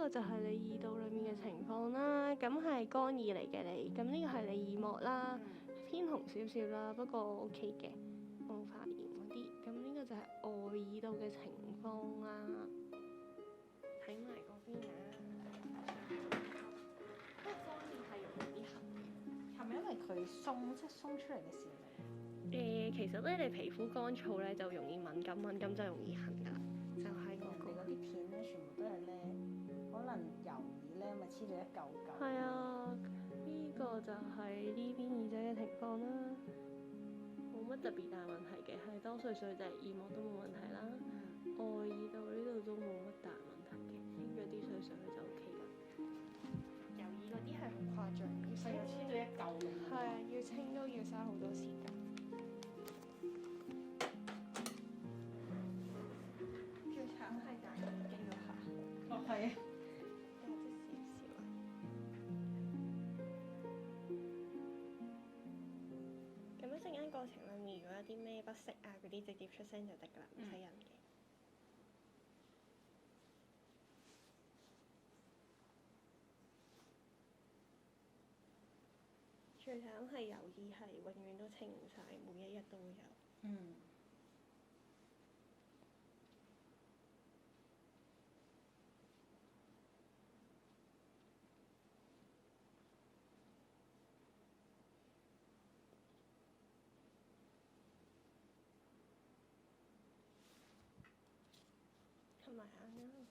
個就係你耳道裡面嘅情況啦，咁係乾耳嚟嘅你，咁呢個係你耳膜啦，偏紅少少啦，不過 OK 嘅，冇發炎嗰啲。咁呢個就係外耳道嘅情況啦。睇埋嗰邊啊，不過乾耳係容易啲痕嘅。係咪因為佢鬆出嚟嘅時候？其實咧，你皮膚乾燥咧就容易敏感就容易痕㗎，就係嗰個。人哋嗰啲片咧，全部都係咧，可能油耳咧咪黐咗一嚿嚿。係啊，呢個就係呢邊耳仔嘅情況啦，冇乜特別大問題嘅，係多碎碎就係耳膜都冇問題啦，外耳道呢度都冇乜大問題嘅，清咗啲碎碎就 OK 㗎。油耳嗰啲係好誇張，要清黐咗一嚿咁。係啊，要清都要嘥好多時間。最慘係戴耳機嗰下。哦，係啊。有啲少少啊。咁一陣間過程裡面，如果有啲咩不適啊嗰啲，直接出聲就得㗎啦，唔使人嘅。最慘係油耳係永遠都清唔晒，每一日都會有。嗯。同埋眼啦。